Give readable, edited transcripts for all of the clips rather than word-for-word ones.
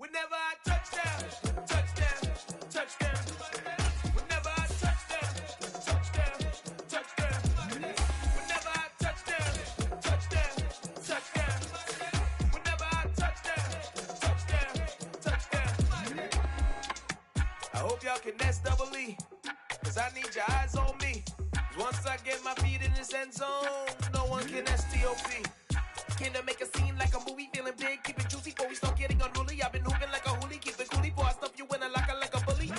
Whenever I touchdown, touchdown, touchdown. Whenever I touchdown, touchdown, touchdown. Whenever I touchdown, touchdown, touchdown. Whenever I touchdown, touchdown, touchdown. I hope y'all can S-double-E, cause I need your eyes on me. Once I get my feet in this end zone, no one can S-T-O-P. Can I make a scene like a movie, feeling big, keep it juicy before we start getting unruly. I've been hooping like a hoolie, keep it coolie before I stuff you in a locker like a bully.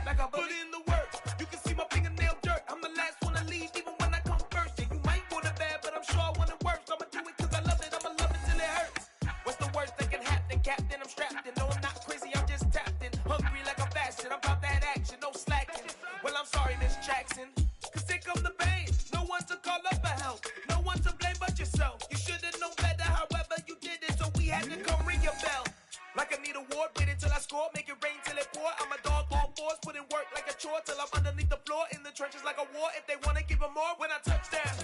Like a bully in the work, you can see my fingernail dirt. I'm the last one to leave, even when I come first. Yeah, you might want it bad, but I'm sure I want it worse. I'ma do it cause I love it, I'ma love it till it hurts. What's the worst that can happen, Captain? I'm strapped in, no I'm not crazy, I'm just tapped in. Hungry like I'm fasting, I'm about that action, no slacking. Well, I'm sorry, Miss Jackson, cause here come the pain. No one to call up for help, no one to blame but yourself. You should've known better, however you did it, so we had to come ring your bell. Like I need a ward, wait until I score, make it rain till it pour. I'm a dog on fours, put in work like a chore till I'm underneath the floor, in the trenches like a war. If they wanna give them more, when I touchdown,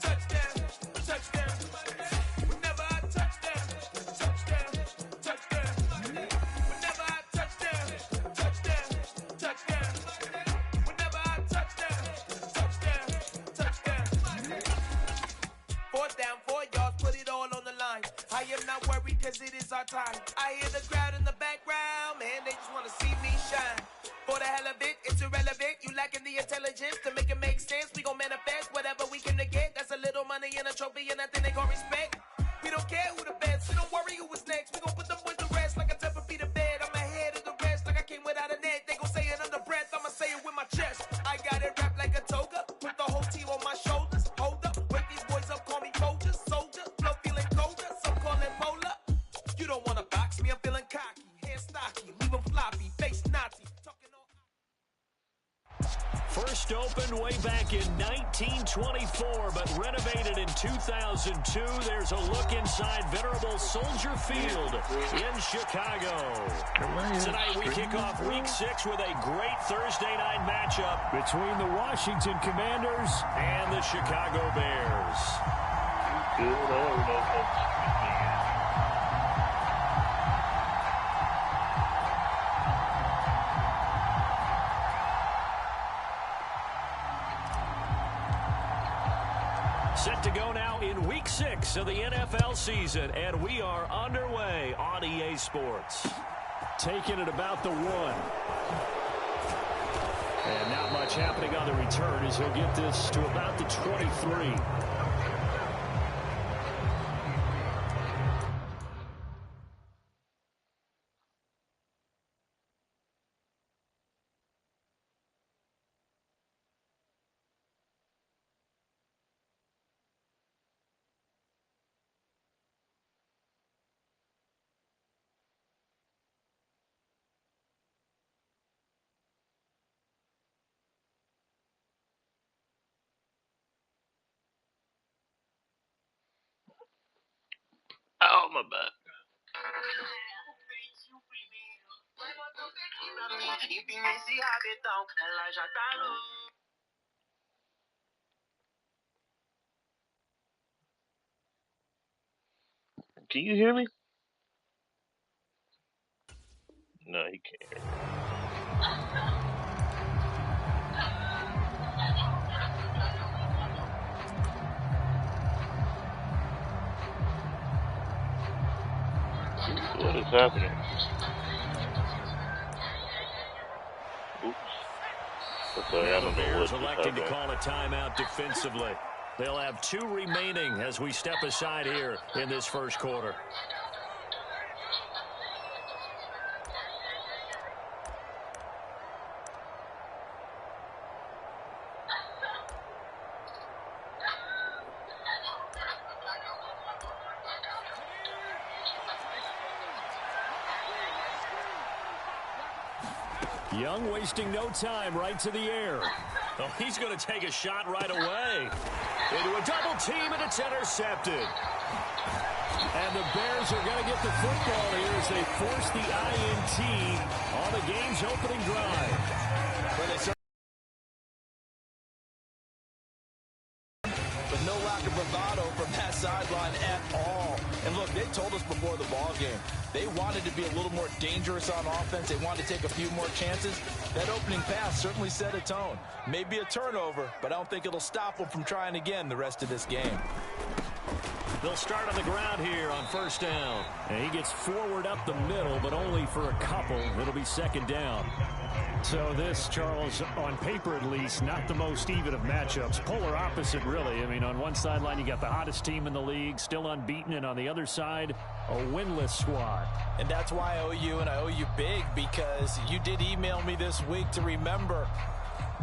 touchdown, touchdown. Whenever I touchdown, touchdown, touchdown. Whenever I touchdown, touchdown, touchdown. Whenever I touchdown, touchdown, touchdown. Fourth down, 4 yards, put it all on the line. I am not worried cause it is our time. I hear the crowd in the background, man, they just wanna see me shine. For the hell of it, it's irrelevant. You lacking the intelligence to make it make sense. We gon' manifest whatever we can to get. That's a little money and a trophy and nothing they gon' respect. We don't care who the best, so don't worry who is next. We gon' put them boys to rest like a 10 feet of bed. I'm ahead of the rest like I came without a net. They gon' say it under breath, I'ma say it with my chest. I got it wrapped like a toga, put the whole team on my shoulders. Hold up, wake these boys up, call me Folger, soldier. Flow feeling colder, some call it polar. You don't wanna box me, I'm feeling cocky. Hair stocky, leave them floppy, face Nazi. First opened way back in 1924, but renovated in 2002. There's a look inside venerable Soldier Field in Chicago. Tonight we kick off Week 6 with a great Thursday night matchup between the Washington Commanders and the Chicago Bears. Set to go now in Week 6 of the NFL season, and we are underway on EA Sports. Taking it about the 1. And not much happening on the return as he'll get this to about the 23. Oh, my bad. Can you hear me? No, he can't hear me. What is happening? Oops. Okay, I don't know what's electing to call a timeout defensively. They'll have 2 remaining as we step aside here in this first quarter. Young wasting no time, right to the air. Oh, he's going to take a shot right away. Into a double team, and it's intercepted. And the Bears are going to get the football here as they force the INT on the game's opening drive. With no lack of bravado from that sideline at all. And look, they told us before the ball game, they wanted to be a little more dangerous on offense. They wanted to take a few more chances. That opening pass certainly set a tone. Maybe a turnover, but I don't think it'll stop them from trying again the rest of this game. They'll start on the ground here on first down. And he gets forward up the middle, but only for a couple. It'll be second down. So this, Charles, on paper at least, not the most even of matchups. Polar opposite, really. I mean, on one sideline, you got the hottest team in the league, still unbeaten, and on the other side, a winless squad. And that's why I owe you, and I owe you big, because you did email me this week to remember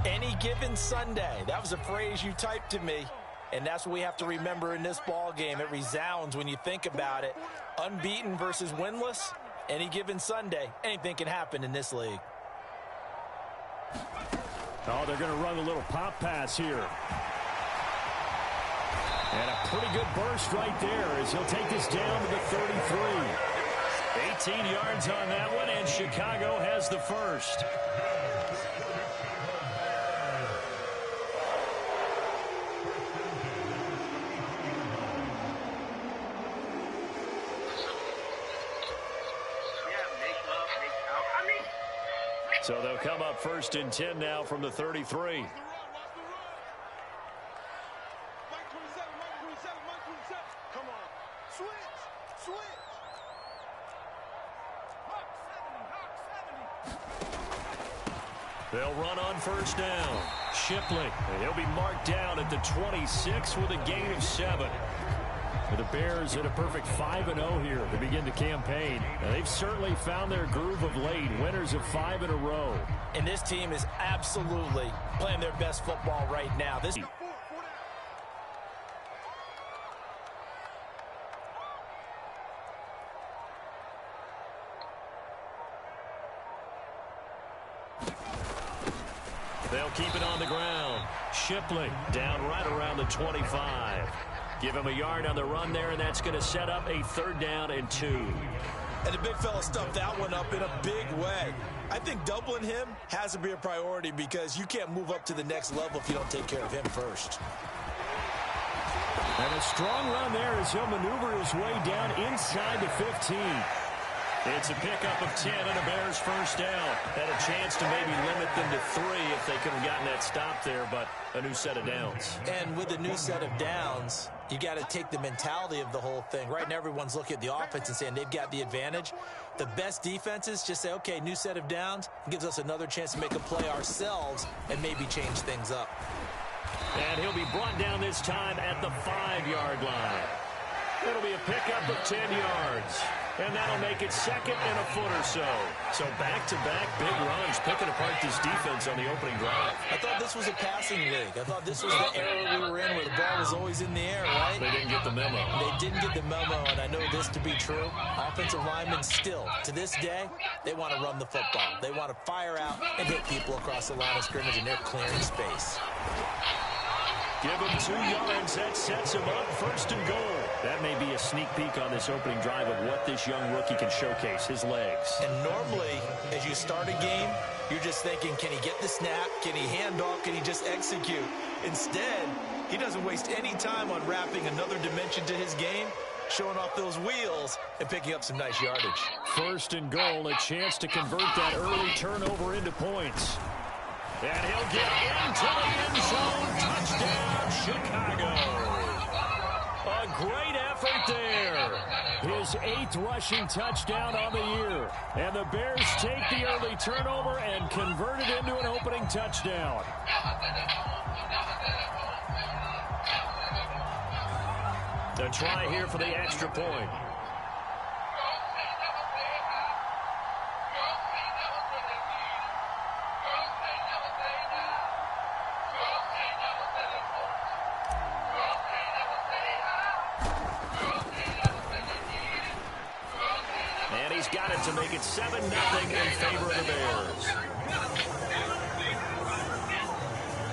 any given Sunday. That was a phrase you typed to me, and that's what we have to remember in this ball game. It resounds when you think about it. Unbeaten versus winless, any given Sunday, anything can happen in this league. Oh, they're going to run a little pop pass here. And a pretty good burst right there as he'll take this down to the 33. 18 yards on that one, and Chicago has the first. So they'll come up first and 10 now from the 33. Come on. Switch. They'll run on first down. Shipley, and he'll be marked down at the 26 with a gain of 7. The Bears hit a perfect 5-0 here to begin the campaign. Now, they've certainly found their groove of late, winners of 5 in a row. And this team is absolutely playing their best football right now. They'll keep it on the ground. Shipley down right around the 25. Give him a yard on the run there, and that's going to set up a 3rd down and 2. And the big fella stuffed that one up in a big way. I think doubling him has to be a priority because you can't move up to the next level if you don't take care of him first. And a strong run there as he'll maneuver his way down inside the 15. It's a pickup of 10 and a Bears first down. Had a chance to maybe limit them to 3 if they could have gotten that stop there, but a new set of downs. And with a new set of downs, you got to take the mentality of the whole thing. Right now, everyone's looking at the offense and saying they've got the advantage. The best defenses just say, okay, new set of downs. It gives us another chance to make a play ourselves and maybe change things up. And he'll be brought down this time at the 5-yard line. It'll be a pickup of 10 yards. And that'll make it 2nd and a foot or so. So back-to-back big runs, picking apart this defense on the opening drive. I thought this was a passing league. I thought this was the era we were in where the ball was always in the air, right? They didn't get the memo. They didn't get the memo, and I know this to be true. Offensive linemen still, to this day, they want to run the football. They want to fire out and hit people across the line of scrimmage, and they're clearing space. Give him 2 yards. That sets him up 1st and goal. That may be a sneak peek on this opening drive of what this young rookie can showcase, his legs. And normally, as you start a game, you're just thinking, can he get the snap? Can he hand off? Can he just execute? Instead, he doesn't waste any time on wrapping another dimension to his game, showing off those wheels and picking up some nice yardage. 1st and goal, a chance to convert that early turnover into points. And he'll get into the end zone. Touchdown, Chicago. A great effort there. His 8th rushing touchdown on the year. And the Bears take the early turnover and convert it into an opening touchdown. A try here for the extra point. Got it to make it 7-0 in favor of the Bears.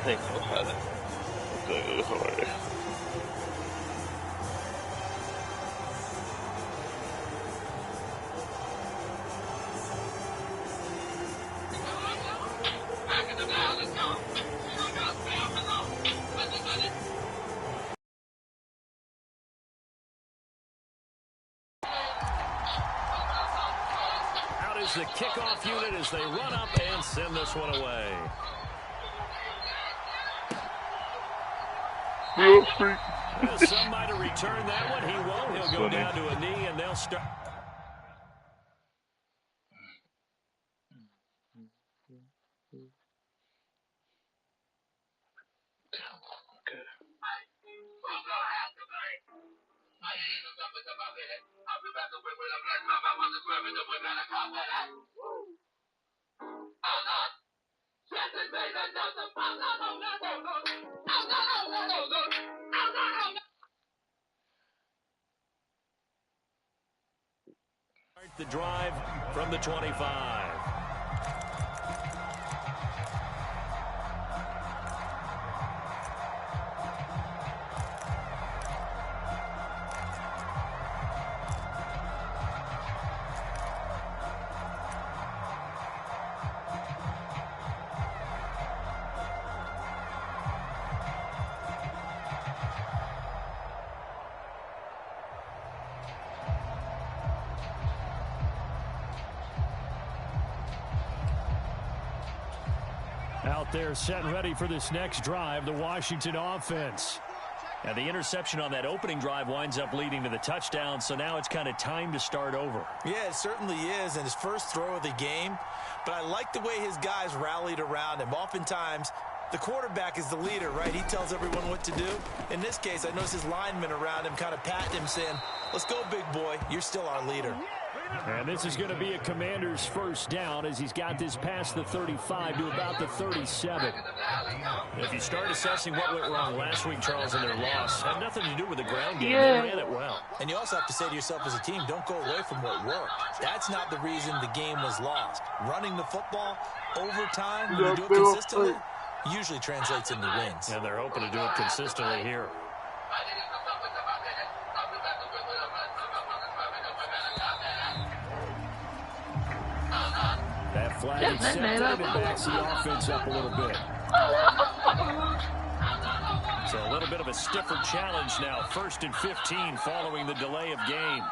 Thanks for that. the kickoff unit as they run up and send this one away. Some might have returned that one. He won't. He'll go down to a knee, and they'll start. The drive from the 25. Out there set and ready for this next drive, the Washington offense. Now the interception on that opening drive winds up leading to the touchdown, so now it's kind of time to start over. Yeah, it certainly is, and his first throw of the game. But I like the way his guys rallied around him. Oftentimes, the quarterback is the leader, right? He tells everyone what to do. In this case, I noticed his linemen around him kind of patting him, saying, let's go, big boy. You're still our leader. And this is going to be a Commander's first down as he's got this past the 35 to about the 37. If you start assessing what went wrong last week, Charles, in their loss, had nothing to do with the ground game. Yeah. They ran it well. And you also have to say to yourself as a team, don't go away from what worked. That's not the reason the game was lost. Running the football over time, when you do it consistently, usually translates into wins. And they're hoping to do it consistently here. That flag accepted, and it backs the offense up a little bit. So a little bit of a stiffer challenge now. 1st and 15 following the delay of game.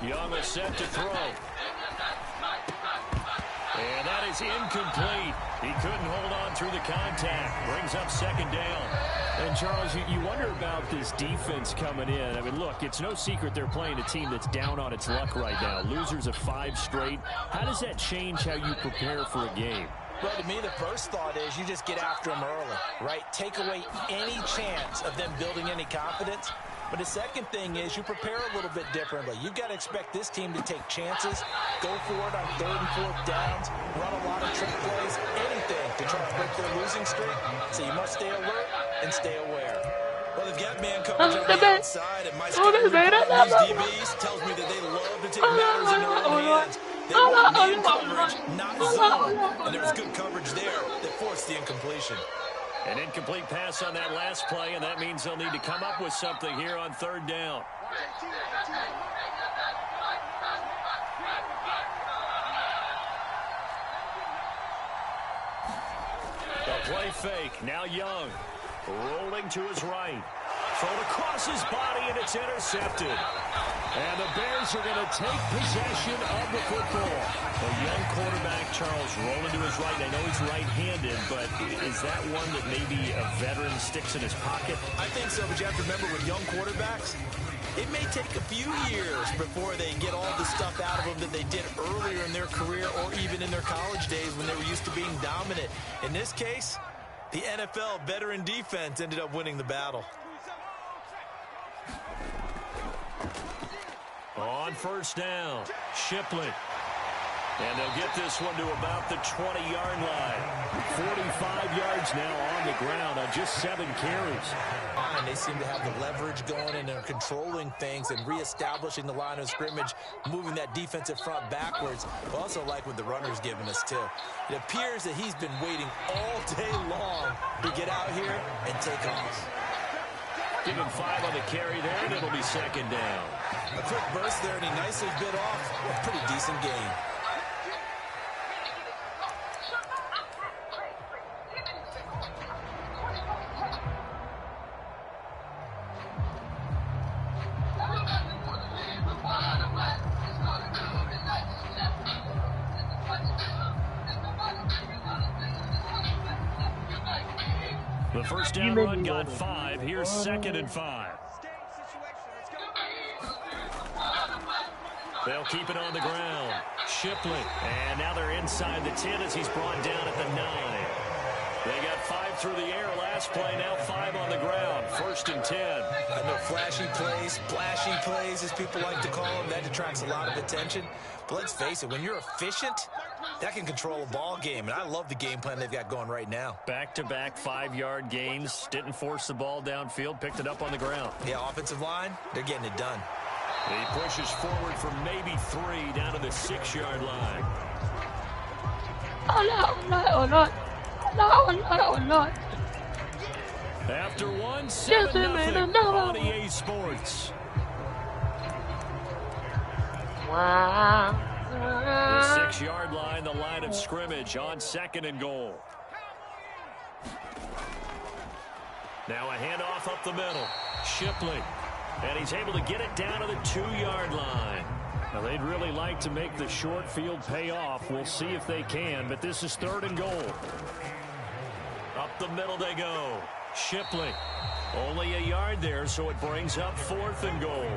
Young is set to throw. And that is incomplete. He couldn't hold on through the contact. Brings up 2nd down. And, Charles, you wonder about this defense coming in. I mean, look, it's no secret they're playing a team that's down on its luck right now. Losers of 5 straight. How does that change how you prepare for a game? Well, to me, the first thought is you just get after them early, right? Take away any chance of them building any confidence. But the second thing is you prepare a little bit differently. You've got to expect this team to take chances, go for it on 3rd and 4th downs, run a lot of trick plays, anything to try to break their losing streak. So you must stay alert and stay aware. Well, they've got man coverage on the outside, and my scouting report on these DBs tells me that they love to take matters in their own hands. They want man coverage, not zone. And there was good coverage there that forced the incompletion. An incomplete pass on that last play, and that means they'll need to come up with something here on 3rd down. The play fake. Now Young. Rolling to his right. Thrown across his body, and it's intercepted. And the Bears are going to take possession of the football. A young quarterback, Charles, rolling to his right. I know he's right-handed, but is that one that maybe a veteran sticks in his pocket? I think so, but you have to remember with young quarterbacks, it may take a few years before they get all the stuff out of them that they did earlier in their career or even in their college days when they were used to being dominant. In this case, the NFL veteran defense ended up winning the battle. On 1st down, Shipley. And they'll get this one to about the 20-yard line. 45 yards now on the ground on just 7 carries. And they seem to have the leverage going, and they're controlling things and reestablishing the line of scrimmage, moving that defensive front backwards. I also like what the runner's giving us, too. It appears that he's been waiting all day long to get out here and take off. Give him 5 on the carry there, and it'll be 2nd down. A quick burst there, and he nicely bit off a pretty decent gain. The first down run got 5. Here's 2nd and 5. They'll keep it on the ground. Shipley. And now they're inside the 10 as he's brought down at the 9. They got 5 through the air last play, now 5 on the ground. 1st and 10. I know flashy plays, as people like to call them, that attracts a lot of attention. But let's face it, when you're efficient, that can control a ball game. And I love the game plan they've got going right now. Back-to-back 5-yard gains. Didn't force the ball downfield. Picked it up on the ground. Yeah, offensive line, they're getting it done. He pushes forward for maybe 3 down to the 6-yard line. Oh, no. After 1, 7-0 on EA Sports. Wow. The 6-yard line, the line of scrimmage on 2nd and goal. Now a handoff up the middle. Shipley. And he's able to get it down to the 2-yard line. Now, they'd really like to make the short field pay off. We'll see if they can, but this is 3rd and goal. Up the middle they go. Shipley. Only a yard there, so it brings up 4th and goal.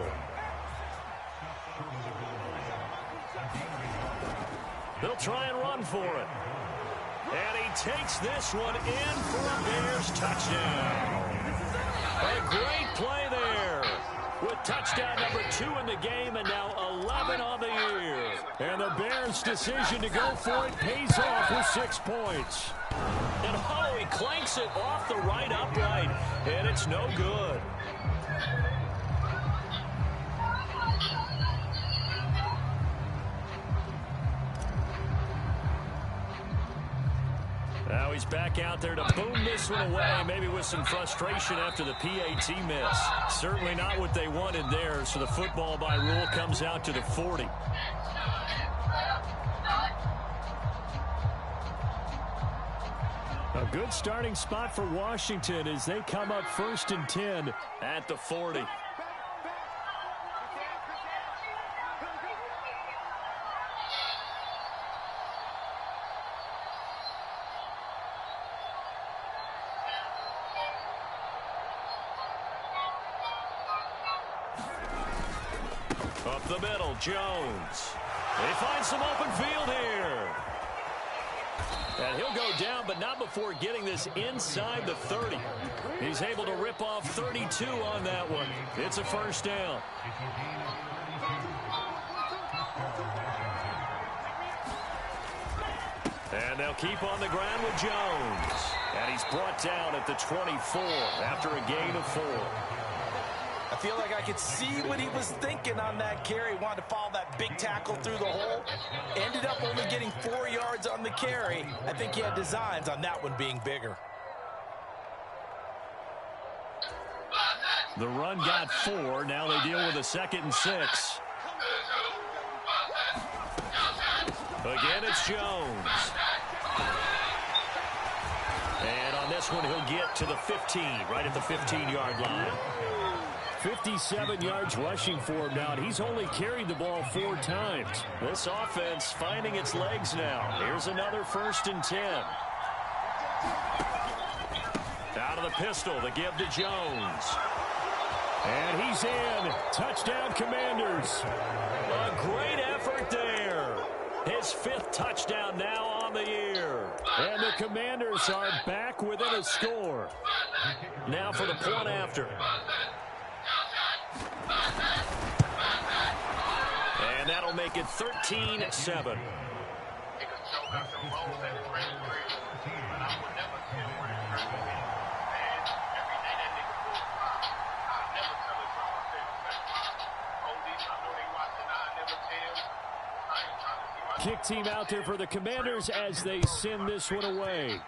They'll try and run for it. And he takes this one in for a Bears touchdown. A great play there. With touchdown number 2 in the game and now 11 on the year. And the Bears' decision to go for it pays off with 6 points. And he clanks it off the right upright, and it's no good. Now he's back out there to boom this one away, maybe with some frustration after the PAT miss. Certainly not what they wanted there, so the football by rule comes out to the 40. A good starting spot for Washington as they come up 1st and 10 at the 40. Up the middle, Jones. They find some open field here. And he'll go down, but not before getting this inside the 30. He's able to rip off 32 on that one. It's a 1st down. And they'll keep on the ground with Jones. And he's brought down at the 24 after a gain of 4. I feel like I could see what he was thinking on that carry. Wanted to follow that big tackle through the hole. Ended up only getting 4 yards on the carry. I think he had designs on that one being bigger. The run got 4. Now they deal with a 2nd and 6. Again, it's Jones. And on this one, he'll get to the 15, right at the 15-yard line. 57 yards rushing for him now, and he's only carried the ball 4 times. This offense finding its legs now. Here's another 1st and 10. Out of the pistol to give to Jones. And he's in. Touchdown, Commanders. A great effort there. His 5th touchdown now on the year. And the Commanders are back within a score. Now for the point after. And that'll make it 13-7. Kick team out there for the Commanders as they send this one away.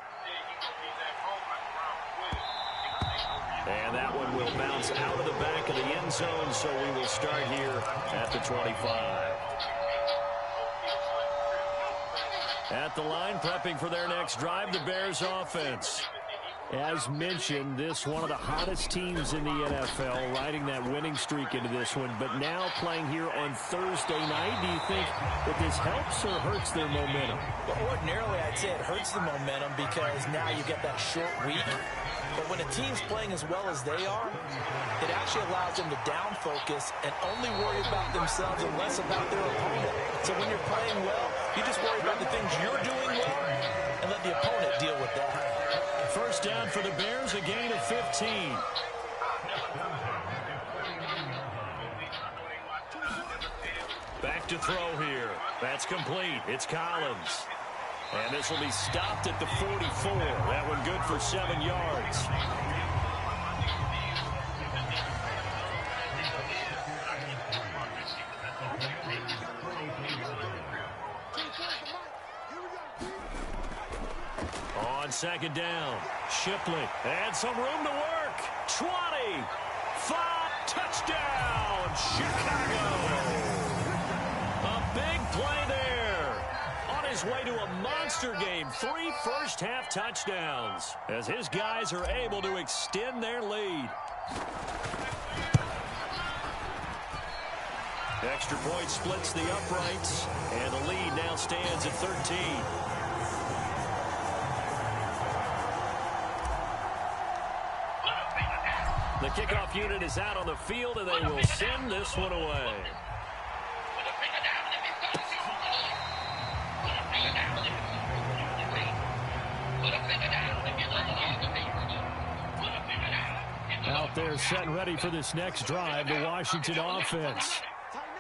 And that one will bounce out of the back of the end zone, so we will start here at the 25. At the line, prepping for their next drive, the Bears offense. As mentioned, this one of the hottest teams in the NFL, riding that winning streak into this one, but now playing here on Thursday night. Do you think that this helps or hurts their momentum? Well, ordinarily, I'd say it hurts the momentum because now you get that short week. But when a team's playing as well as they are, it actually allows them to down focus and only worry about themselves and less about their opponent. So when you're playing well, you just worry about the things you're doing well and let the opponent deal with that. First down for the Bears, a gain of 15. Back to throw here. That's complete. It's Collins. And this will be stopped at the 44. That one good for 7 yards. On second down, Shipley. And some room to work. 20. 5. Touchdown, Chicago. A big play there. On his way to a monster game. 3 first-half touchdowns as his guys are able to extend their lead. Extra point splits the uprights, and the lead now stands at 13. The kickoff unit is out on the field, and they will send this one away. Out there set and ready for this next drive, the Washington offense.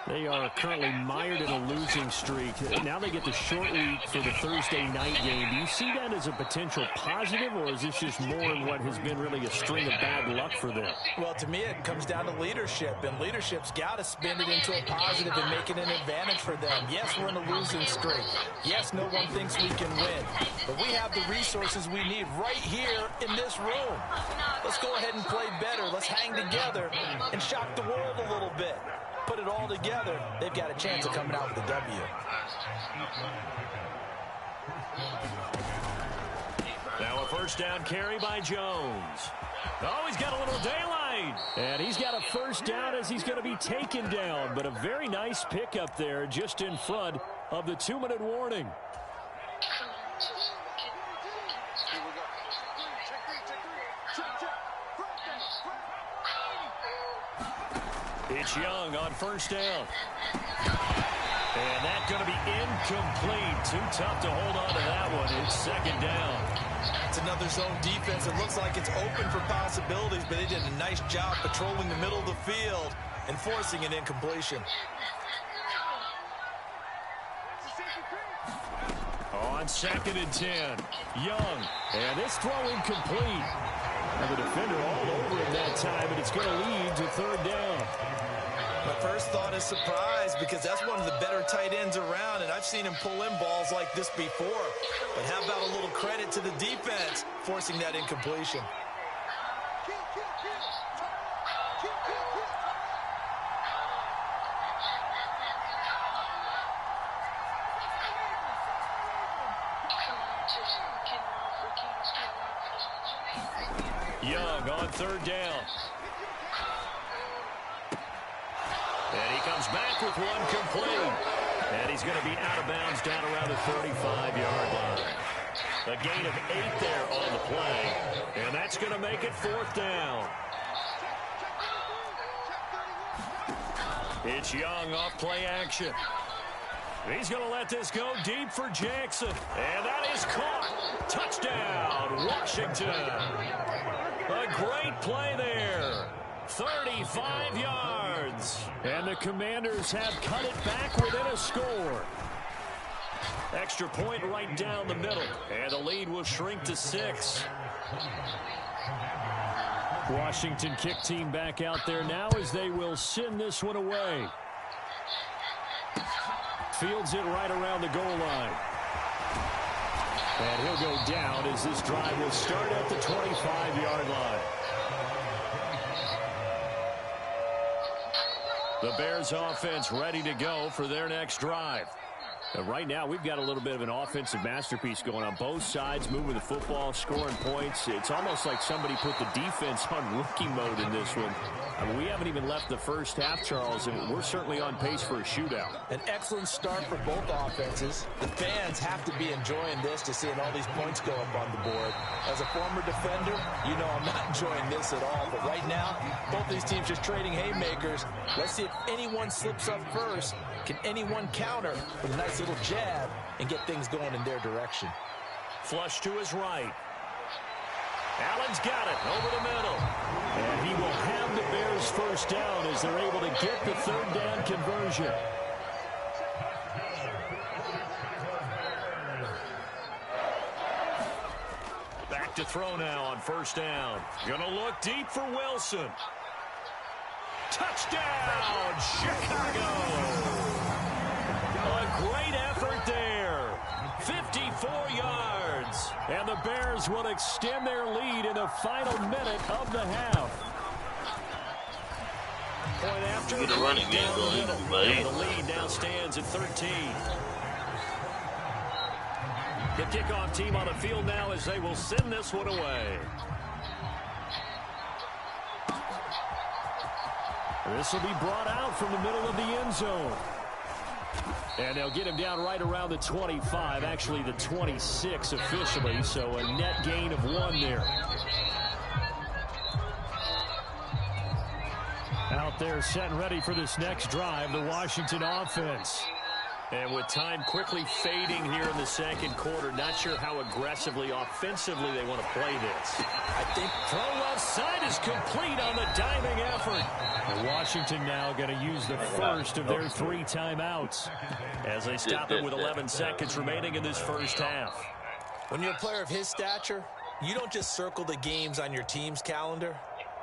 They are currently mired in a losing streak. Now they get the short week for the Thursday night game. Do you see that as a potential positive, or is this just more in what has been really a string of bad luck for them? Well, to me, it comes down to leadership, and leadership's got to spin it into a positive and make it an advantage for them. Yes, we're in a losing streak. Yes, no one thinks we can win, but we have the resources we need right here in this room. Let's go ahead and play better. Let's hang together and shock the world a little bit. Put it all together, they've got a chance of coming out with a W. Now a first down carry by Jones. Oh, he's got a little daylight. And he's got a first down as he's going to be taken down. But a very nice pickup there just in front of the 2-minute warning. It's Young on first down. And that's going to be incomplete. Too tough to hold on to that one. It's second down. It's another zone defense. It looks like it's open for possibilities, but they did a nice job patrolling the middle of the field and forcing an incompletion. On second and 10, Young. And this throw incomplete. And the defender all over him that time, and it's going to lead to third down. My first thought is surprise, because that's one of the better tight ends around, and I've seen him pull in balls like this before. But how about a little credit to the defense forcing that incompletion? Young on third down. And he comes back with one complete. And he's going to be out of bounds down around the 35-yard line. A gain of 8 there on the play. And that's going to make it fourth down. It's Young off play action. He's going to let this go deep for Jackson. And that is caught. Touchdown, Washington. A great play there. 35 yards. And the Commanders have cut it back within a score. Extra point right down the middle. And the lead will shrink to 6. Washington kick team back out there now as they will send this one away. Fields it right around the goal line. And he'll go down as this drive will start at the 25-yard line. The Bears offense ready to go for their next drive. Right now, we've got a little bit of an offensive masterpiece going on both sides, moving the football, scoring points. It's almost like somebody put the defense on rookie mode in this one. I mean, we haven't even left the first half, Charles, and we're certainly on pace for a shootout. An excellent start for both offenses. The fans have to be enjoying this to seeing all these points go up on the board. As a former defender, you know I'm not enjoying this at all. But right now, both these teams just trading haymakers. Let's see if anyone slips up first. Can anyone counter with a nice little jab and get things going in their direction? Flush to his right. Allen's got it over the middle. And he will have the Bears first down as they're able to get the third down conversion. Back to throw now on first down. Gonna look deep for Wilson. Touchdown, Chicago! A great effort there. 54 yards. And the Bears will extend their lead in the final minute of the half. Point after. Get a running game going, the lead now stands at 13. The kickoff team on the field now as they will send this one away. This will be brought out from the middle of the end zone. And they'll get him down right around the 25, actually the 26 officially, so a net gain of 1 there. Out there set and ready for this next drive, the Washington offense. And with time quickly fading here in the second quarter, not sure how aggressively, offensively they want to play this. I think throw left side is complete on the diving effort. And Washington now going to use the first of their 3 timeouts as they stop it with 11 seconds remaining in this first half. When you're a player of his stature, you don't just circle the games on your team's calendar.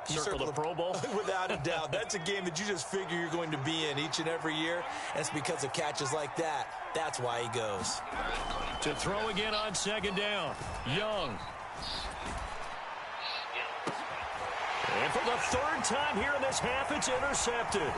You circle the Pro Bowl? Without a doubt. That's a game that you just figure you're going to be in each and every year. And it's because of catches like that. That's why he goes. To throw again on second down. Young. And for the third time here in this half, it's intercepted.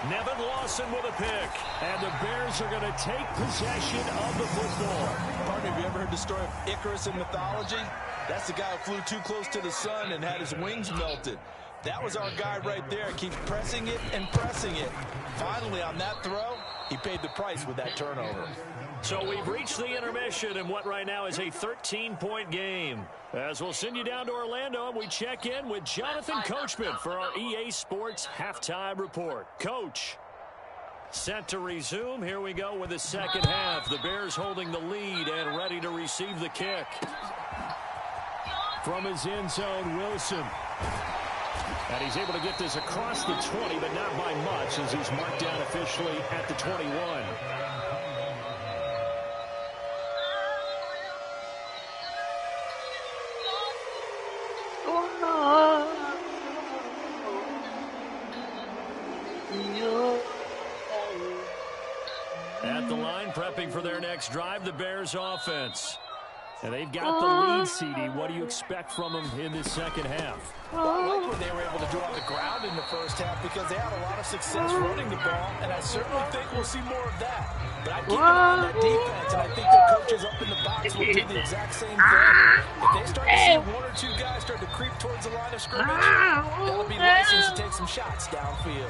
Nevin Lawson with a pick. And the Bears are going to take possession of the football. Partner, have you ever heard the story of Icarus in mythology? That's the guy who flew too close to the sun and had his wings melted. That was our guy right there. Keeps pressing it and pressing it. Finally, on that throw, he paid the price with that turnover. So we've reached the intermission in what right now is a 13-point game. As we'll send you down to Orlando, and we check in with Jonathan Coachman for our EA Sports Halftime Report. Coach, set to resume. Here we go with the second half. The Bears holding the lead and ready to receive the kick. From his end zone, Wilson. And he's able to get this across the 20, but not by much, as he's marked down officially at the 21. At the line, prepping for their next drive, the Bears offense. And they've got the lead, CD. What do you expect from them in this second half? Well, I like what they were able to do on the ground in the first half because they had a lot of success running the ball, and I certainly think we'll see more of that. But I keep an eye on that defense, and I think their coaches up in the box will do the exact same thing. If they start to see 1 or 2 guys start to creep towards the line of scrimmage, they'll be licensed to take some shots downfield.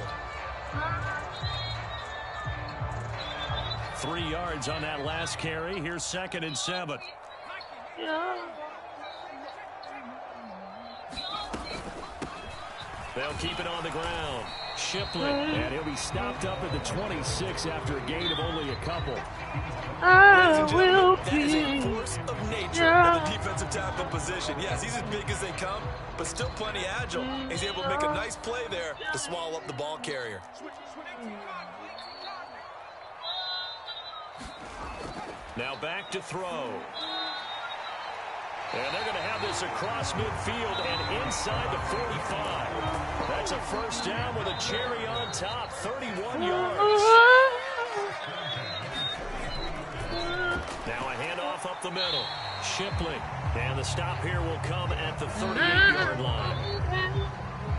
3 yards on that last carry. Here's 2nd and 7. They'll keep it on the ground. Shipley. And he'll be stopped up at the 26 after a gain of only a couple. That is a force of nature in the defensive tackle position. Yes, he's as big as they come, but still plenty agile. He's able to make a nice play there to swallow up the ball carrier. Now back to throw. And they're going to have this across midfield and inside the 45. That's a first down with a cherry on top, 31 yards. Now a handoff up the middle. Shipley. And the stop here will come at the 38-yard line.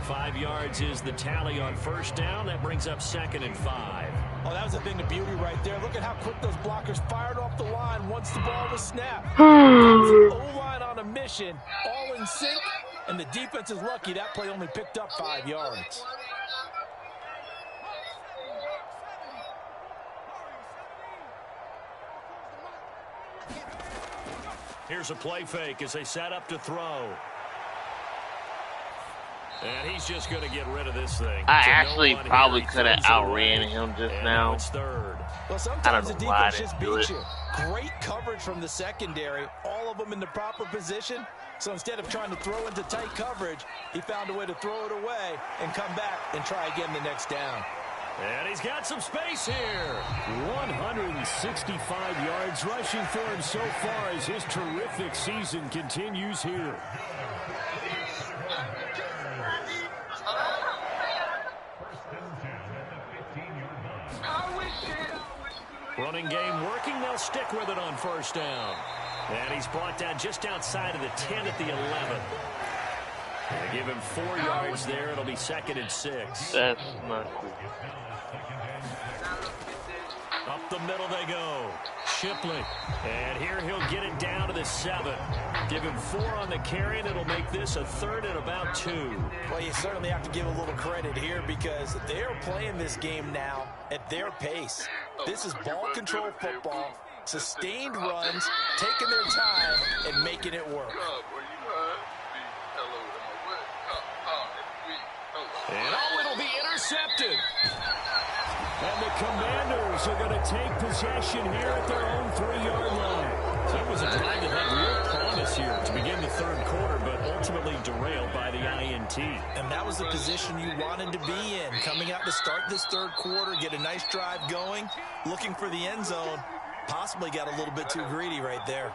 5 yards is the tally on first down. That brings up 2nd and 5. Oh, that was a thing of beauty right there. Look at how quick those blockers fired off the line once the ball was snapped. O-line on a mission, all in sync, and the defense is lucky that play only picked up 5 yards. Here's a play fake as they set up to throw. And he's just going to get rid of this thing. I actually probably could have outran him just now. It's third. Well, sometimes the defense just beats you. Great coverage from the secondary. All of them in the proper position. So instead of trying to throw into tight coverage, he found a way to throw it away and come back and try again the next down. And he's got some space here. 165 yards rushing for him so far as his terrific season continues here. Running game working. They'll stick with it on first down. And he's brought down just outside of the 10 at the 11. They give him 4 yards there. It'll be 2nd and 6. That's not cool. Up the middle they go. Shipley. And here he'll get it down to the 7. Give him 4 on the carry, and it'll make this a 3rd and about 2. Well, you certainly have to give a little credit here because they're playing this game now at their pace. This is ball control football, sustained runs, taking their time, and making it work. And oh, it'll be intercepted. And the Commanders are going to take possession here at their own 3-yard line. So it was a drive that had real promise here to begin the 3rd quarter, but ultimately derailed by the INT. And that was the position you wanted to be in. Coming out to start this 3rd quarter, get a nice drive going, looking for the end zone. Possibly got a little bit too greedy right there.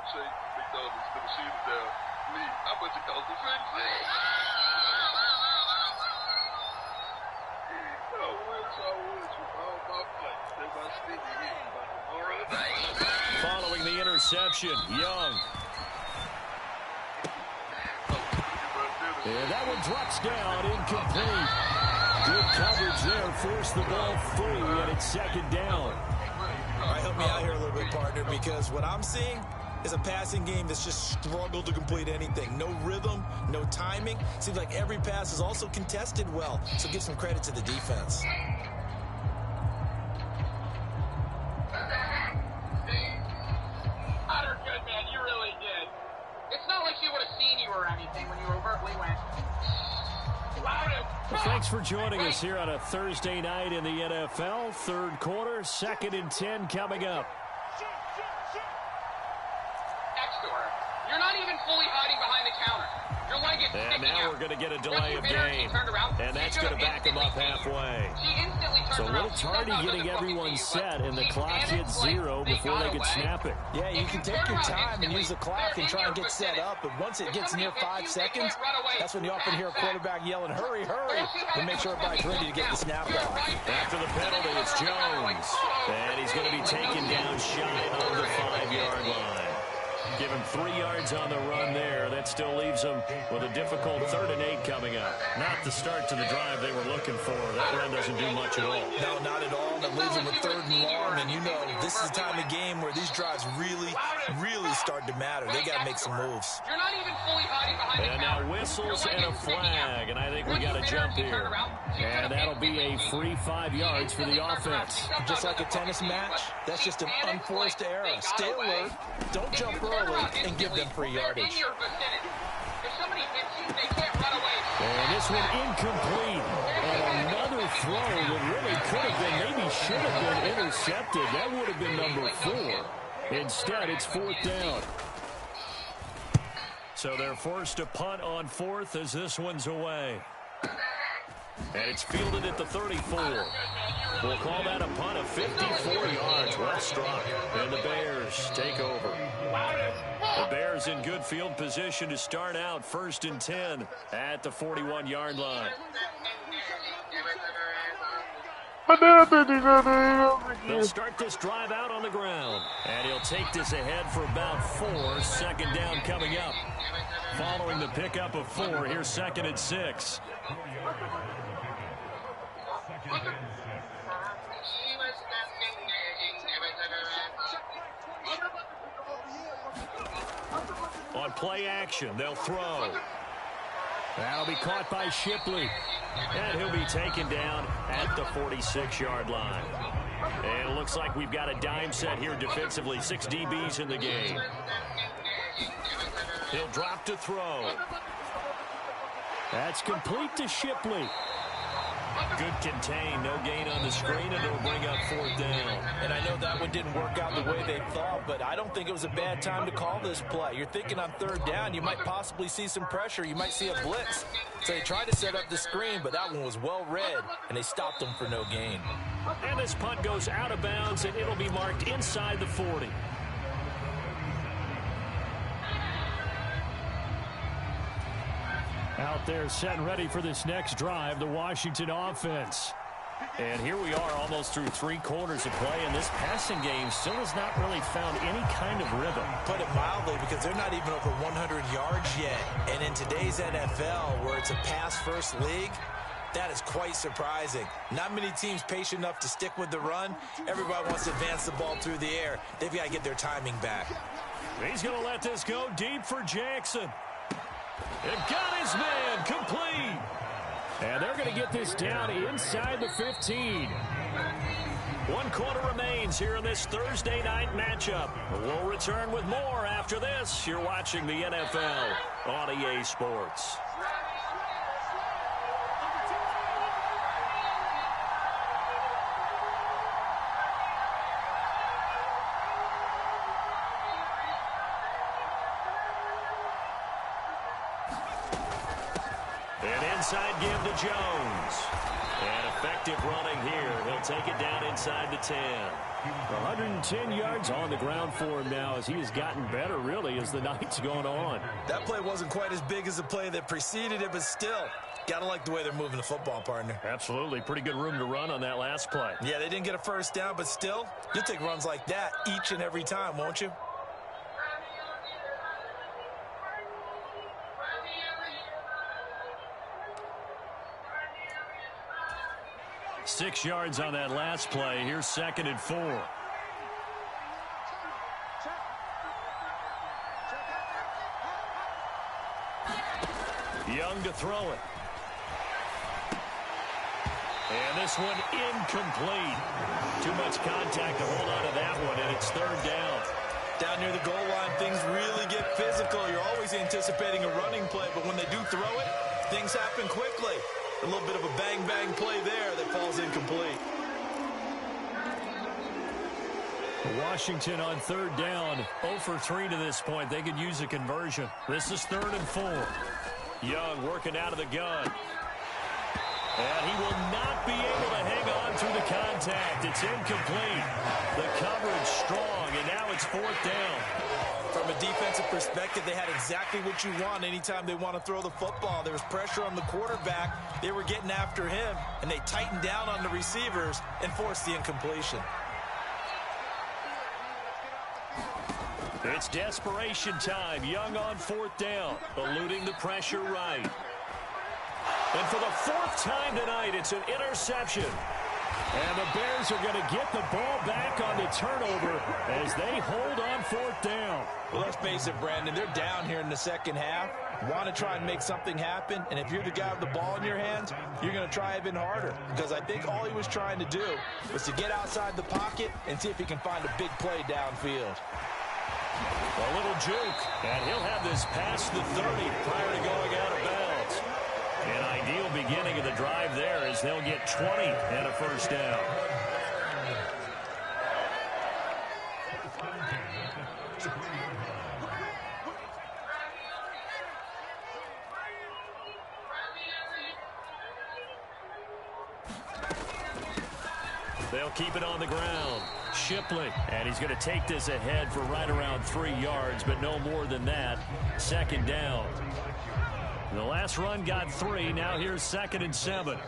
Following the interception, Young. And that one drops down, incomplete. Good coverage there, forced the ball free, and it's 2nd down. All right, help me out here a little bit, partner, because what I'm seeing is a passing game that's just struggled to complete anything. No rhythm, no timing. Seems like every pass is also contested well, so give some credit to the defense. Thanks for joining us here on a Thursday night in the NFL. 3rd quarter, 2nd and 10 coming up. You're not even fully hiding behind the counter. Your leg is and now we're going to get a delay of game. And that's going to back him up halfway. So a little tardy getting everyone set, and the clock hits 0 before they could snap it. Yeah, you can take your time and use the clock and try and get set up, but once it gets near 5 seconds, that's when you often hear a quarterback yelling, hurry, hurry, and make sure everybody's ready to get the snap off. After the penalty, it's Jones. And he's going to be taken down shy of the 5-yard line. Give him 3 yards on the run there. That still leaves him with a difficult 3rd and 8 coming up. Not the start to the drive they were looking for. That run doesn't do much at all. No, not at all. That leaves him with 3rd and long. And you know, this is the time of game where these drives really start to matter. They got to make some moves. You're not even fully hiding behind and now whistles and a flag. And I think we got a jump here. And that'll be a free 5 yards for the offense. Just like a tennis match, that's just an unforced error. Stay alert. Don't jump early. And give them free yardage. And this one incomplete. And another throw that really could have been, maybe should have been intercepted. That would have been number 4. Instead, it's 4th down. So they're forced to punt on 4th as this one's away. And it's fielded at the 34. We'll call that a punt of 54 yards. Well struck. And the Bears take over. The Bears in good field position to start out 1st and 10 at the 41-yard line. They'll start this drive out on the ground. And he'll take this ahead for about 4. 2nd down coming up. Following the pickup of 4, here's 2nd and 6. play action. They'll throw. That'll be caught by Shipley. And he'll be taken down at the 46-yard line. And it looks like we've got a dime set here defensively. 6 DBs in the game. He'll drop to throw. That's complete to Shipley. Good contain, no gain on the screen, and it'll bring up 4th down. And I know that one didn't work out the way they thought, but I don't think it was a bad time to call this play. You're thinking on 3rd down, you might possibly see some pressure. You might see a blitz. So they tried to set up the screen, but that one was well read, and they stopped them for no gain. And this punt goes out of bounds, and it'll be marked inside the 40. Out there set and ready for this next drive, the Washington offense. And here we are almost through 3 quarters of play, and this passing game still has not really found any kind of rhythm. Put it mildly, because they're not even over 100 yards yet. And in today's NFL, where it's a pass-first league, that is quite surprising. Not many teams patient enough to stick with the run. Everybody wants to advance the ball through the air. They've got to get their timing back. He's going to let this go deep for Jackson. It got his man complete. And they're going to get this down inside the 15. 1 quarter remains here in this Thursday night matchup. We'll return with more after this. You're watching the NFL on EA Sports. Inside give to Jones. And effective running here. He'll take it down inside the 10. 110 yards on the ground for him now as he has gotten better, really, as the night's gone on. That play wasn't quite as big as the play that preceded it, but still, gotta like the way they're moving the football, partner. Absolutely. Pretty good room to run on that last play. Yeah, they didn't get a first down, but still, you'll take runs like that each and every time, won't you? Six yards on that last play. Here's 2nd and 4. Young to throw it. And this one incomplete. Too much contact to hold on to that one, and it's 3rd down. Down near the goal line, things really get physical. You're always anticipating a running play, but when they do throw it, things happen quickly. A little bit of a bang-bang play there that falls incomplete. Washington on 3rd down, 0 for 3 to this point. They could use a conversion. This is 3rd and 4. Young working out of the gun. And he will not be able to hang on through the contact. It's incomplete. The coverage strong, and now it's 4th down. From a defensive perspective, they had exactly what you want anytime they want to throw the football. There was pressure on the quarterback. They were getting after him, and they tightened down on the receivers and forced the incompletion. It's desperation time. Young on 4th down, eluding the pressure right. And for the 4th time tonight, it's an interception. And the Bears are going to get the ball back on the turnover as they hold on 4th down. Well, let's face it, Brandon, they're down here in the second half. Want to try and make something happen, and if you're the guy with the ball in your hands, you're going to try even harder, because I think all he was trying to do was to get outside the pocket and see if he can find a big play downfield. A little juke, and he'll have this past the 30 prior to going out of bounds. An ideal beginning of the drive there as they'll get 20 and a first down. They'll keep it on the ground. Shipley, and he's going to take this ahead for right around 3 yards, but no more than that. 2nd down. The last run got 3. Now here's 2nd and 7.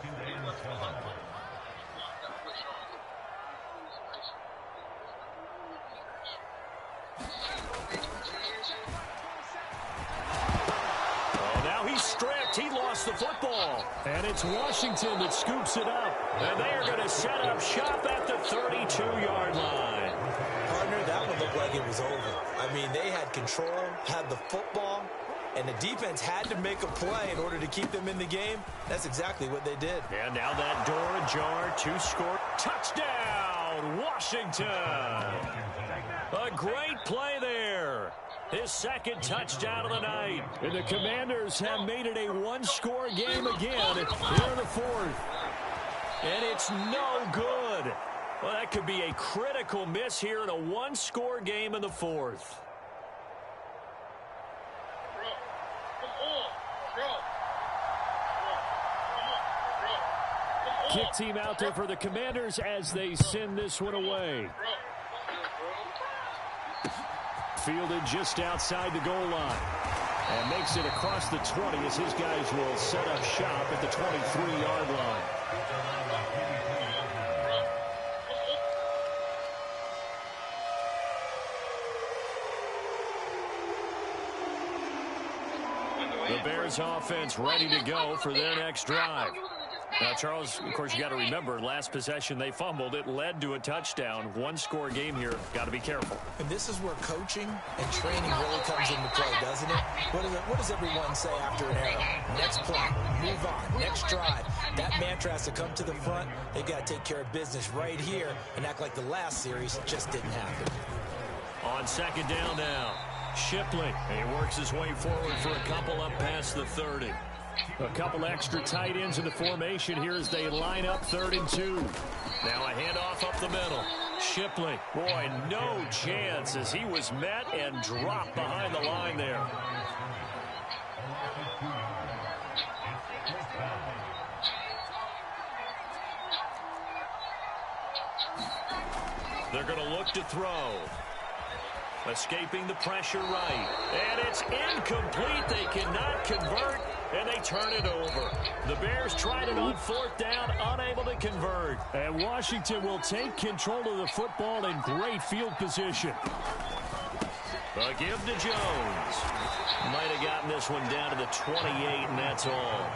Oh, now he's stripped. He lost the football. ball. And it's Washington that scoops it up. And they are going to set up shop at the 32-yard line. Partner, that one looked like it was over. I mean, they had control, had the football, and the defense had to make a play in order to keep them in the game. That's exactly what they did. And now that door ajar to score. Touchdown, Washington. A great play there. His second touchdown of the night. And the Commanders have made it a one-score game again here in the fourth. And it's no good. Well, that could be a critical miss here in a one-score game in the fourth. Kick team out there for the Commanders as they send this one away. Fielded just outside the goal line. And makes it across the 20 as his guys will set up shop at the 23-yard line. The Bears offense ready to go for their next drive. Now, Charles, of course, you got to remember, last possession they fumbled. It led to a touchdown. One-score game here. Got to be careful. And this is where coaching and training really comes into play, doesn't it? What does everyone say after an error? Next play, move on, next drive. That mantra has to come to the front. They've got to take care of business right here and act like the last series just didn't happen. On second down now, Shipley. He works his way forward for a couple up past the 30. A couple extra tight ends in the formation here as they line up 3rd and 2. Now a handoff up the middle. Shipley, boy, no chance as he was met and dropped behind the line there. They're going to look to throw. Escaping the pressure right. And it's incomplete. They cannot convert, and they turn it over. The Bears tried it on 4th down, unable to convert. And Washington will take control of the football in great field position. A give to Jones. Might have gotten this one down to the 28, and that's all.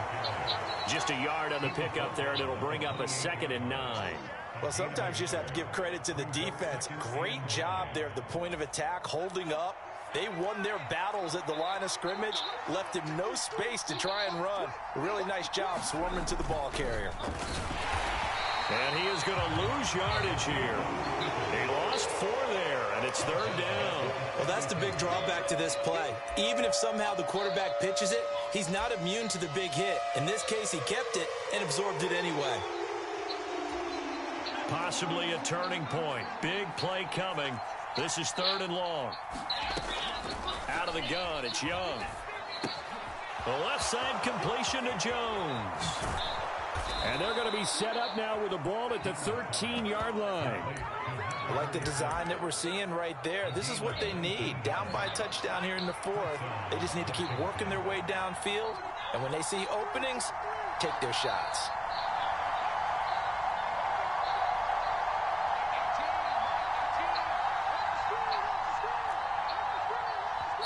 Just a yard on the pickup there, and it'll bring up a 2nd and 9. Well, sometimes you just have to give credit to the defense. Great job there at the point of attack, holding up. They won their battles at the line of scrimmage, left him no space to try and run. A really nice job swarming to the ball carrier. And he is going to lose yardage here. He lost 4 there, and it's 3rd down. Well, that's the big drawback to this play. Even if somehow the quarterback pitches it, he's not immune to the big hit. In this case, he kept it and absorbed it anyway. Possibly a turning point. Big play coming. This is 3rd and long. Out of the gun, it's Young. The left side completion to Jones. And they're going to be set up now with the ball at the 13-yard line. I like the design that we're seeing right there. This is what they need. Down by a touchdown here in the 4th. They just need to keep working their way downfield. And when they see openings, take their shots.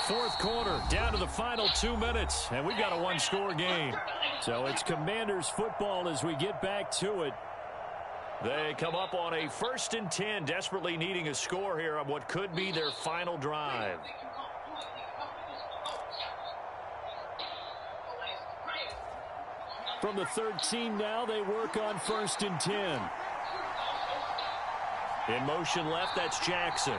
Fourth quarter, down to the final 2 minutes, and we've got a one-score game. So it's Commanders football as we get back to it. They come up on a 1st and 10, desperately needing a score here on what could be their final drive. From the 13 now, they work on 1st and 10. In motion left, that's Jackson.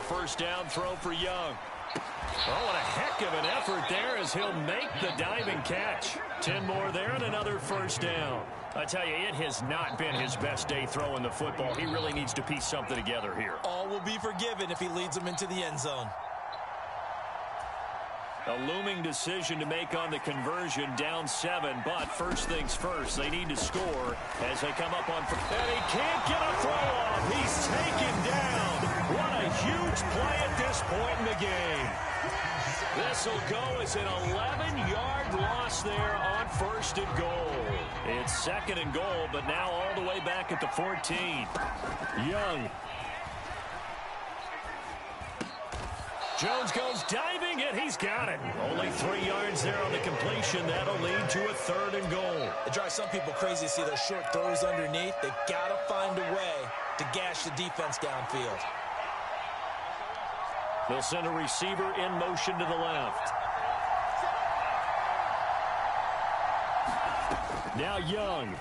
First down throw for Young. Oh, what a heck of an effort there as he'll make the diving catch. 10 more there and another first down. I tell you, it has not been his best day throwing the football. He really needs to piece something together here. All will be forgiven if he leads them into the end zone. A looming decision to make on the conversion, down 7, but first things first, they need to score as they come up on... And he can't get a throw off. He's taken down. What a huge play at this point in the game. This will go as an 11-yard loss there on 1st and goal. It's 2nd and goal, but now all the way back at the 14. Young. Jones goes diving, and he's got it. Only 3 yards there on the completion. That'll lead to a 3rd and goal. It drives some people crazy to see those short throws underneath. They've got to find a way to gash the defense downfield. They'll send a receiver in motion to the left. Now Young.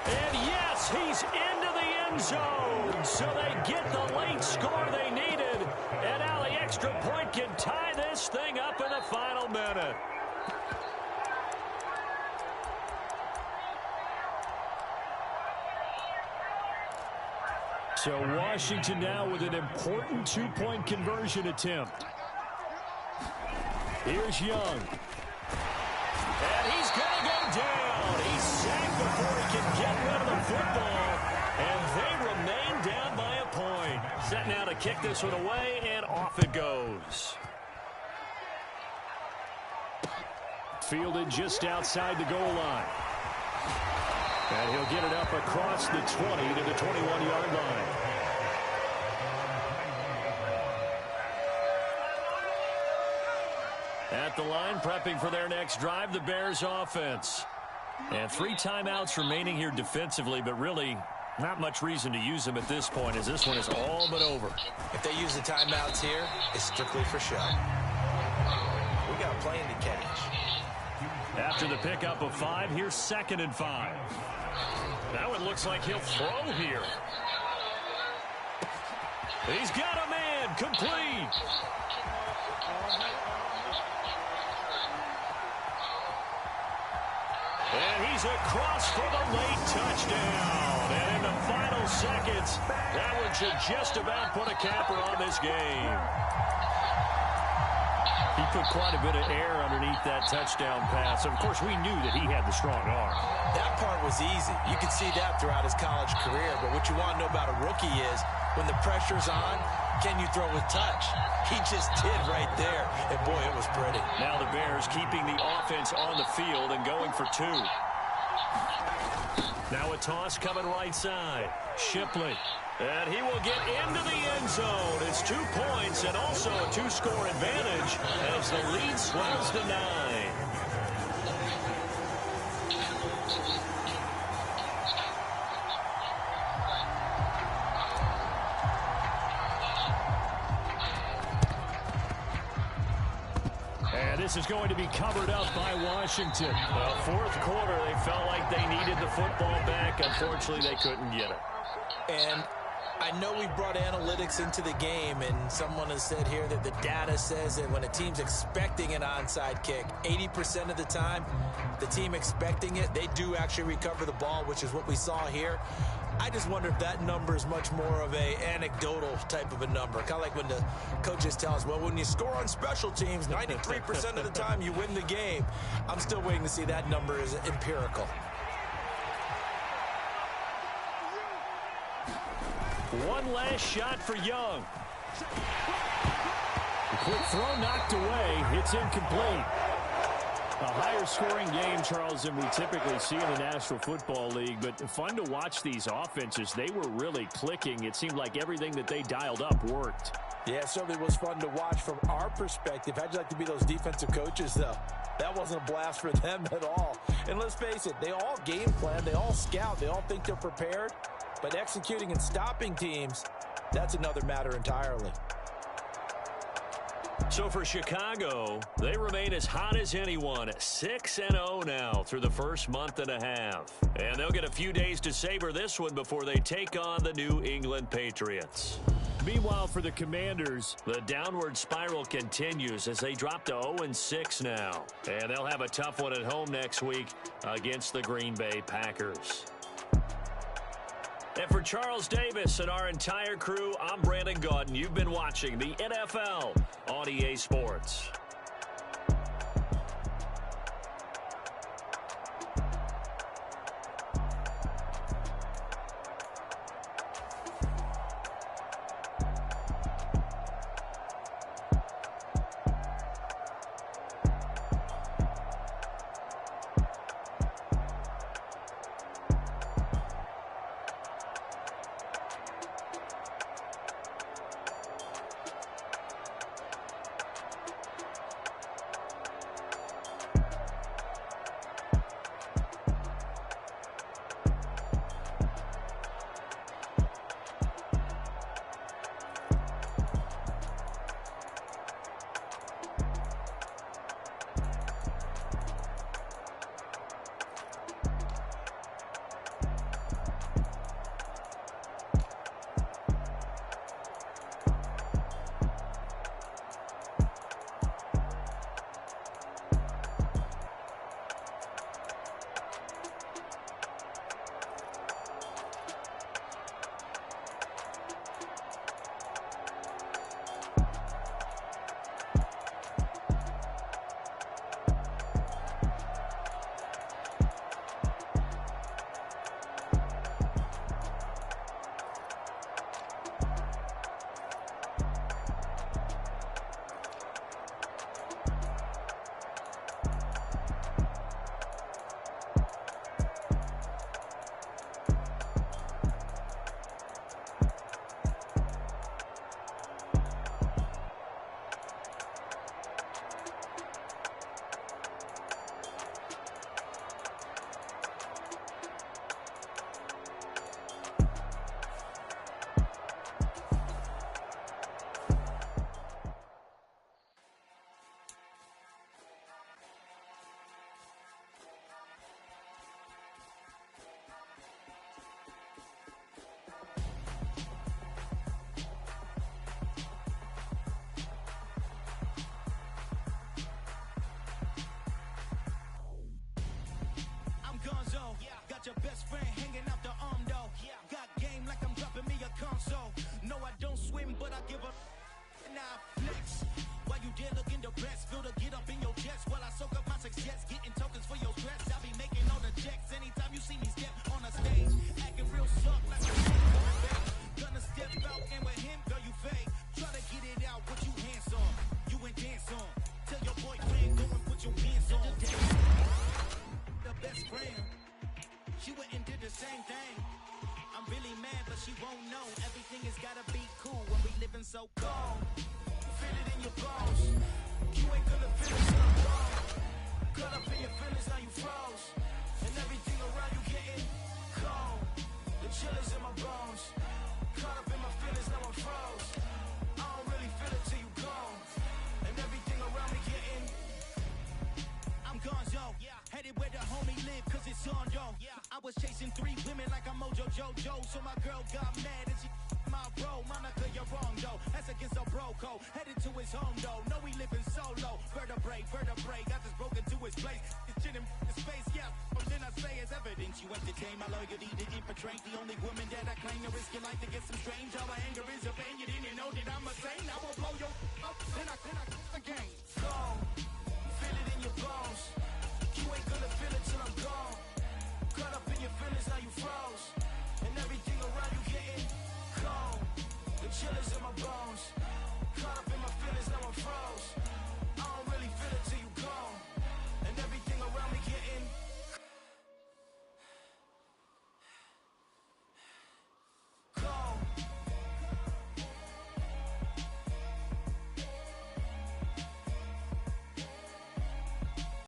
And yes, he's into the end zone. So they get the late score they needed. And now the extra point can tie this thing up in the final minute. So Washington now with an important 2-point conversion attempt. Here's Young. And he's going to go down. He's sacked before he can get rid of the football. And they remain down by a point. Set now to kick this one away, and off it goes. Fielded just outside the goal line. And he'll get it up across the 20 to the 21-yard line. At the line, prepping for their next drive, the Bears offense. And 3 timeouts remaining here defensively, but really not much reason to use them at this point, as this one is all but over. If they use the timeouts here, it's strictly for show. We got a plane to catch. After the pickup of 5, here's 2nd and 5. Now it looks like he'll throw here. He's got a man, complete. And he's across for the late touchdown. And in the final seconds, that one should just about put a capper on this game. He put quite a bit of air underneath that touchdown pass. Of course, we knew that he had the strong arm. That part was easy. You could see that throughout his college career. But what you want to know about a rookie is when the pressure's on, can you throw with touch? He just did right there. And, boy, it was pretty. Now the Bears keeping the offense on the field and going for 2. Now a toss coming right side. Shipley. And he will get into the end zone. It's 2 points and also a 2-score advantage as the lead swells to 9. And this is going to be covered up by Washington. Well, 4th quarter, they felt like they needed the football back. Unfortunately, they couldn't get it. And I know we brought analytics into the game, and someone has said here that the data says that when a team's expecting an onside kick, 80% of the time, the team expecting it, they do actually recover the ball, which is what we saw here. I just wonder if that number is much more of a anecdotal type of a number. Kind of like when the coaches tell us, well, when you score on special teams, 93% of the time you win the game. I'm still waiting to see that number is empirical. One last shot for Young. The quick throw knocked away. It's incomplete. A higher scoring game, Charles, than we typically see in the National Football League, but fun to watch these offenses. They were really clicking. It seemed like everything that they dialed up worked. Yeah, it certainly was fun to watch from our perspective. How'd you like to be those defensive coaches, though? That wasn't a blast for them at all. And let's face it, they all game plan, they all scout, they all think they're prepared. But executing and stopping teams, that's another matter entirely. So for Chicago, they remain as hot as anyone, 6-0 now through the first month and a half. And they'll get a few days to savor this one before they take on the New England Patriots. Meanwhile, for the Commanders, the downward spiral continues as they drop to 0-6 now. And they'll have a tough one at home next week against the Green Bay Packers. And for Charles Davis and our entire crew, I'm Brandon Gaudin. You've been watching the NFL on EA Sports. there looking depressed. Feel to get up in your chest while I soak up my success. Getting tokens for your stress. I be making all the checks anytime you see me step on a stage. Acting real suck like a gonna step out and with him, girl, you fake. Try to get it out, put you hands on. You and dance on. Tell your boyfriend, go and put your pants on. The best friend. She went and did the same thing. I'm really mad, but she won't know. Everything has gotta be cool when we living so cold. Feel it in your bones. You ain't gonna feel it till I'm gone. Caught up in your feelings, now you froze. And everything around you getting cold. The chill is in my bones. Caught up in my feelings, now I'm froze. I don't really feel it till you gone. And everything around me getting I'm gone, yo. Headed where the homie live, cause it's on, yo. I was chasing 3 women like I'm Mojo Jojo. So my girl got mad and she my bro. Monica, you're wrong, yo. That's against a bro code. Headed to his home, though. No, we living solo. Vertebrae. Got this broken to his place. It's chin in his face, yeah. But then I say it's evidence you entertain my loyalty to infiltrate. The only woman that I claim to risk your life to get some strange. All my anger is a pain. You didn't know that I'm a saint. I will blow your up. Then I the game. Go. Feel it in your bones. You ain't gonna feel it till I'm gone. Caught up in your feelings, now you froze. And everything around you getting cold. The chill is in my bones.